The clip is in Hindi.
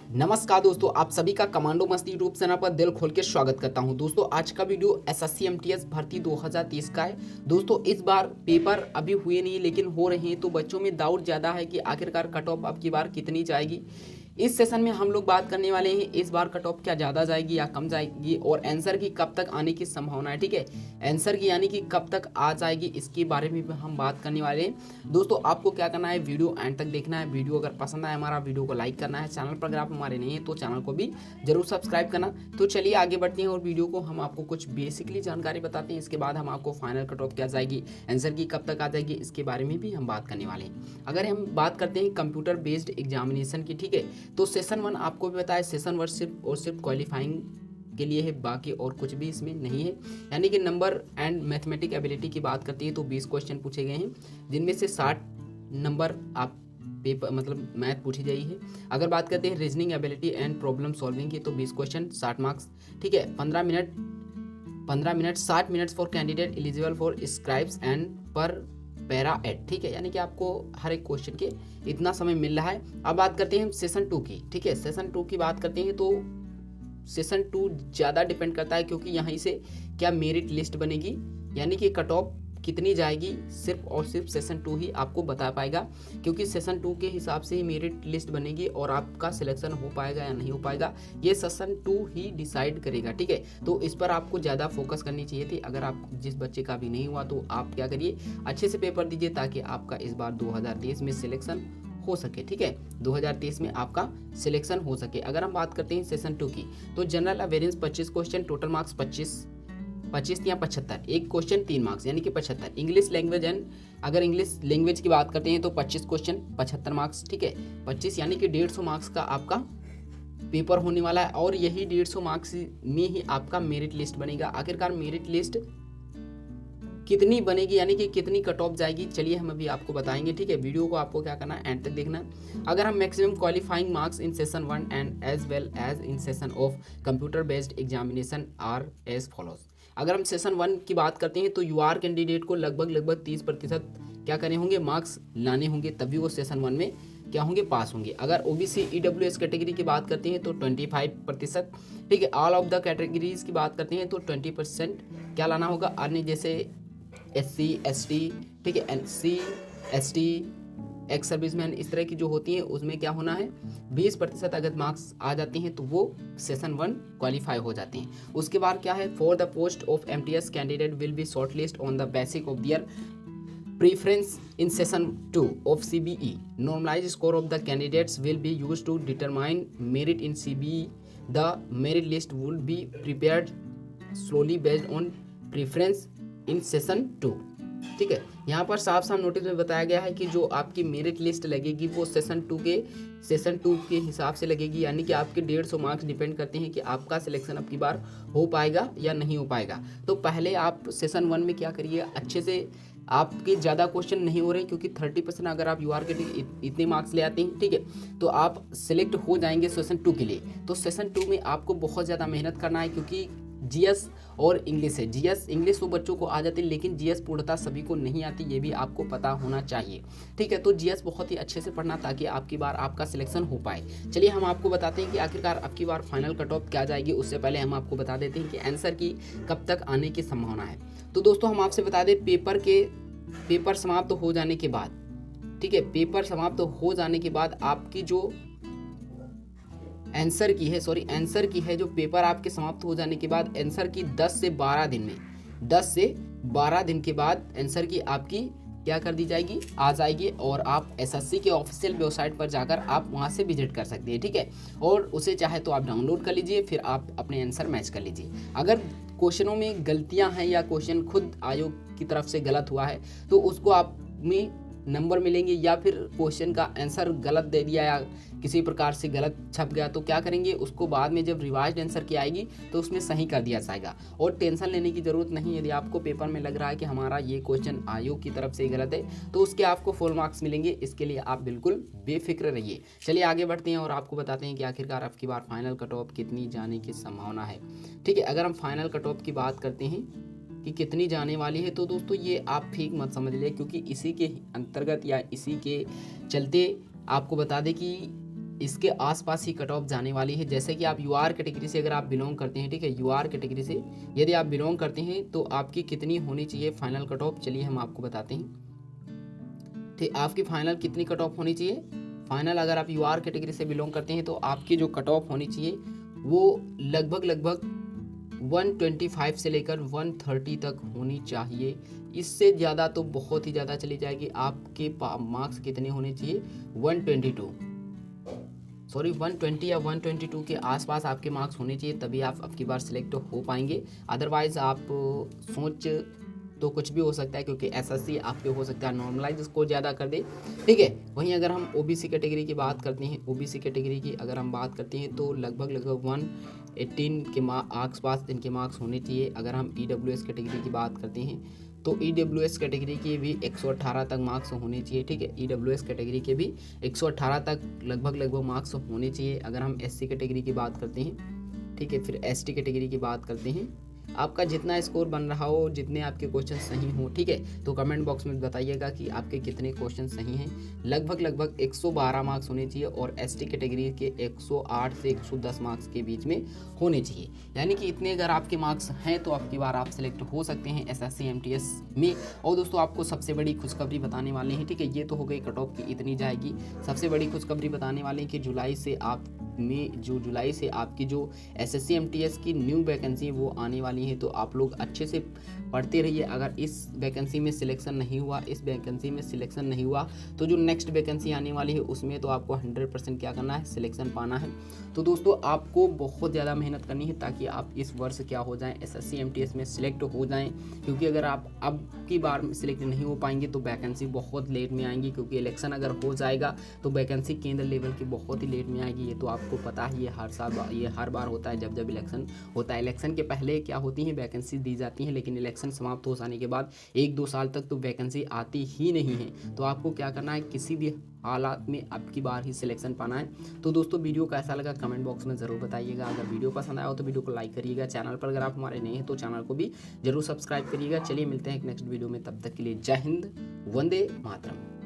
नमस्कार दोस्तों, आप सभी का कमांडो मस्ती यूट्यूब चैनल पर दिल खोल के स्वागत करता हूं। दोस्तों आज का वीडियो एसएससी एमटीएस भर्ती 2023 का है। दोस्तों इस बार पेपर अभी हुए नहीं लेकिन हो रहे हैं, तो बच्चों में डाउट ज़्यादा है कि आखिरकार कट ऑफ अब की बार कितनी जाएगी। इस सेशन में हम लोग बात करने वाले हैं इस बार कट ऑफ क्या ज़्यादा जाएगी या कम जाएगी, और आंसर की कब तक आने की संभावना है। ठीक है, आंसर की यानी कि कब तक आ जाएगी इसके बारे में भी हम बात करने वाले हैं। दोस्तों आपको क्या करना है, वीडियो एंड तक देखना है। वीडियो अगर पसंद आए हमारा वीडियो को लाइक करना है। चैनल पर अगर आप हमारे नहीं हैं तो चैनल को भी जरूर सब्सक्राइब करना। तो चलिए आगे बढ़ते हैं और वीडियो को हम आपको कुछ बेसिकली जानकारी बताते हैं। इसके बाद हम आपको फाइनल कट ऑफ क्या जाएगी, आंसर की कब तक आ जाएगी, इसके बारे में भी हम बात करने वाले हैं। अगर हम बात करते हैं कंप्यूटर बेस्ड एग्जामिनेशन की, ठीक है, तो सेशन 1 आपको भी बताया, सेशन 1 सिर्फ और सिर्फ क्वालिफाइंग के लिए है, बाकी और कुछ भी इसमें नहीं है। यानी कि नंबर एंड मैथमेटिक एबिलिटी की बात करती है तो 20 क्वेश्चन पूछे गए हैं, जिनमें से 60 नंबर आप पेपर मतलब मैथ पूछी गई है। अगर बात करते हैं reasoning ability and problem solving की, तो 20 क्वेश्चन 60 मार्क्स। ठीक है, 15 minute 60 minutes for candidate eligible for scribes and पर पैरा एड। ठीक है, यानी कि आपको हर एक क्वेश्चन के इतना समय मिल रहा है। अब बात करते हैं सेशन 2 की। ठीक है, सेशन 2 की बात करते हैं तो सेशन 2 ज़्यादा डिपेंड करता है, क्योंकि यहाँ से क्या मेरिट लिस्ट बनेगी, यानी कि कट ऑफ कितनी जाएगी, सिर्फ और सिर्फ सेशन 2 ही आपको बता पाएगा, क्योंकि सेशन 2 के हिसाब से ही मेरिट लिस्ट बनेगी और आपका सिलेक्शन हो पाएगा या नहीं हो पाएगा ये सेशन 2 ही डिसाइड करेगा। ठीक है, तो इस पर आपको ज़्यादा फोकस करनी चाहिए थी। अगर आप जिस बच्चे का भी नहीं हुआ तो आप क्या करिए, अच्छे से पेपर दीजिए ताकि आपका इस बार 2023 में सिलेक्शन हो सके। ठीक है, 2023 में आपका सिलेक्शन हो सके। अगर हम बात करते हैं सेशन 2 की, तो general awareness 25 question, total marks 25 या 75, एक क्वेश्चन 3 मार्क्स यानी कि 75। इंग्लिश लैंग्वेज एंड अगर इंग्लिश लैंग्वेज की बात करते हैं तो 25 क्वेश्चन 75 मार्क्स। ठीक है, 25 यानी कि 150 मार्क्स का आपका पेपर होने वाला है, और यही 150 मार्क्स में ही आपका मेरिट लिस्ट बनेगा। आखिरकार मेरिट लिस्ट कितनी बनेगी, यानी कि कितनी कट ऑफ जाएगी, चलिए हम अभी आपको बताएंगे। ठीक है, वीडियो को आपको क्या करना है, एंड तक देखना है। अगर हम maximum qualifying marks in session 1 and as well as in session of computer based examination are as follows. अगर हम सेशन 1 की बात करते हैं तो यूआर कैंडिडेट को लगभग 30% क्या करने होंगे, मार्क्स लाने होंगे, तभी वो सेशन 1 में क्या होंगे, पास होंगे। अगर ओबीसी ईडब्ल्यूएस कैटेगरी की बात करते हैं तो 25%। ठीक है, ऑल ऑफ द कैटेगरीज की बात करते हैं तो 20% क्या लाना होगा, अन्य जैसे SC ST, ठीक है, NC ST, एक्स सर्विसमैन, इस तरह की जो होती हैं उसमें क्या होना है, 20% अगर मार्क्स आ जाते हैं तो वो सेशन 1 क्वालिफाई हो जाते हैं। उसके बाद क्या है, for the post of MTS candidate will be shortlist on the basic of their preference in session 2 of CBE. Normalized score of the candidates will be used to determine merit in CBE. The merit list will be prepared slowly based on preference in session 2. ठीक है, यहाँ पर साफ साफ नोटिस में बताया गया है कि जो आपकी मेरिट लिस्ट लगेगी वो सेशन 2 के हिसाब से लगेगी, यानी कि आपके 150 मार्क्स डिपेंड करते हैं कि आपका सिलेक्शन अब की बार हो पाएगा या नहीं हो पाएगा। तो पहले आप सेशन 1 में क्या करिए, अच्छे से आपके ज़्यादा क्वेश्चन नहीं हो रहे, क्योंकि 30% अगर आप यूआर के इतने मार्क्स ले आते हैं, ठीक है, तो आप सिलेक्ट हो जाएंगे सेशन 2 के लिए। तो सेशन 2 में आपको बहुत ज़्यादा मेहनत करना है, क्योंकि जीएस और इंग्लिश है। जीएस इंग्लिश तो बच्चों को आ जाती है, लेकिन जीएस पूर्णतः सभी को नहीं आती, ये भी आपको पता होना चाहिए। ठीक है, तो जीएस बहुत ही अच्छे से पढ़ना ताकि आपकी बार आपका सिलेक्शन हो पाए। चलिए हम आपको बताते हैं कि आखिरकार अब की बार फाइनल कट ऑफ क्या जाएगी। उससे पहले हम आपको बता देते हैं कि आंसर की कब तक आने की संभावना है। तो दोस्तों हम आपसे बता दें, पेपर समाप्त हो जाने के बाद, ठीक है, पेपर समाप्त हो जाने के बाद आपकी जो आंसर की है जो पेपर आपके समाप्त हो जाने के बाद आंसर की 10 से 12 दिन में, 10 से 12 दिन के बाद आंसर की आपकी क्या कर दी जाएगी, आ जाएगी, और आप एसएससी के ऑफिशियल वेबसाइट पर जाकर आप वहां से विजिट कर सकते हैं। ठीक है, और उसे चाहे तो आप डाउनलोड कर लीजिए, फिर आप अपने आंसर मैच कर लीजिए। अगर क्वेश्चनों में गलतियां हैं या क्वेश्चन खुद आयोग की तरफ से गलत हुआ है तो उसको आप में नंबर मिलेंगे, या फिर क्वेश्चन का आंसर गलत दे दिया या किसी प्रकार से गलत छप गया तो क्या करेंगे, उसको बाद में जब रिवाइज्ड आंसर की आएगी तो उसमें सही कर दिया जाएगा। और टेंशन लेने की ज़रूरत नहीं, यदि आपको पेपर में लग रहा है कि हमारा ये क्वेश्चन आयोग की तरफ से गलत है तो उसके आपको फुल मार्क्स मिलेंगे। इसके लिए आप बिल्कुल बेफिक्र रहिए। चलिए आगे बढ़ते हैं और आपको बताते हैं कि आखिरकार अब की बार फाइनल कट ऑफ कितनी जाने की संभावना है। ठीक है, अगर हम फाइनल कट ऑफ की बात करते हैं कि कितनी जाने वाली है, तो दोस्तों ये आप ठीक मत समझ ले, क्योंकि इसी के अंतर्गत या इसी के चलते आपको बता दें कि इसके आसपास ही कट ऑफ जाने वाली है। जैसे कि आप यूआर कैटेगरी से अगर आप बिलोंग करते हैं, ठीक है, यूआर कैटेगरी से यदि आप बिलोंग करते हैं तो आपकी कितनी होनी चाहिए फाइनल कट ऑफ, चलिए हम आपको बताते हैं। ठीक, आपकी फाइनल कितनी कट ऑफ होनी चाहिए फाइनल, अगर आप यूआर कैटेगरी से बिलोंग करते हैं तो आपकी जो कट ऑफ होनी चाहिए वो लगभग 125 से लेकर 130 तक होनी चाहिए। इससे ज़्यादा तो बहुत ही ज़्यादा चली जाएगी। आपके मार्क्स कितने होने चाहिए 120 या 122 के आसपास आपके मार्क्स होने चाहिए, तभी आप अब की बार सिलेक्ट हो पाएंगे। अदरवाइज़ आप सोच तो कुछ भी हो सकता है, क्योंकि एसएससी आपके हो सकता है नॉर्मलाइज स्कोर ज़्यादा कर दे, ठीक है। वहीं अगर हम ओबीसी कैटेगरी की बात करते हैं, ओबीसी कैटेगरी की अगर हम बात करते हैं तो लगभग 118 के आसपास इनके मार्क्स होने चाहिए। अगर हम ईडब्ल्यूएस कैटेगरी की बात करते हैं तो ईडब्ल्यूएस कैटेगरी के भी 118 तक मार्क्स होने चाहिए, ठीक है। ईडब्ल्यूएस कैटेगरी के भी 118 तक लगभग मार्क्स होने चाहिए। अगर हम एससी कैटेगरी की बात करते हैं, ठीक है, फिर एसटी कैटेगरी की बात करते हैं, आपका जितना स्कोर बन रहा हो, जितने आपके क्वेश्चन सही हो, ठीक है, तो कमेंट बॉक्स में बताइएगा कि आपके कितने क्वेश्चन सही हैं। लगभग 112 मार्क्स होने चाहिए और एसटी कैटेगरी के 108 से 110 मार्क्स के बीच में होने चाहिए। यानी कि इतने अगर आपके मार्क्स हैं तो आपकी बार आप सिलेक्ट हो सकते हैं एसएससी एमटीएस में। और दोस्तों आपको सबसे बड़ी खुशखबरी बताने वाले हैं, ठीक है, ये तो हो गई कट ऑफ की इतनी जाएगी। सबसे बड़ी खुशखबरी बताने वाले हैं कि जुलाई से आपकी जो एसएससी एमटीएस की न्यू वैकेंसी वो आने वाली है। तो आप लोग अच्छे से पढ़ते रहिए। अगर इस वैकेंसी में सिलेक्शन नहीं हुआ, तो जो नेक्स्ट वैकेंसी आने वाली है उसमें तो आपको 100% क्या करना है, सिलेक्शन पाना है। तो दोस्तों आपको बहुत ज़्यादा मेहनत करनी है ताकि आप इस वर्ष क्या हो जाएं, एसएससी एमटीएस में सिलेक्ट हो जाएं। क्योंकि अगर आप अब की बार सिलेक्ट नहीं हो पाएंगे तो वैकेंसी बहुत लेट में आएंगी, क्योंकि इलेक्शन अगर हो जाएगा तो वैकेंसी केंद्र लेवल की बहुत ही लेट में आएगी। ये तो आपको पता ही है, ये हर बार होता है जब इलेक्शन होता है। इलेक्शन के पहले क्या होती है, वैकेंसी दी जाती है, लेकिन इलेक्शन समाप्त हो जाने के बाद 1-2 साल तक तो वैकेंसी आती ही नहीं है। तो आपको क्या करना है, किसी भी हालात में अब की बार ही सिलेक्शन पाना है। तो दोस्तों वीडियो कैसा लगा कमेंट बॉक्स में ज़रूर बताइएगा। अगर वीडियो पसंद आया हो तो वीडियो को लाइक करिएगा। चैनल पर अगर आप हमारे नए हैं तो चैनल को भी जरूर सब्सक्राइब करिएगा। चलिए मिलते हैं एक नेक्स्ट वीडियो में, तब तक के लिए जय हिंद, वंदे मातरम।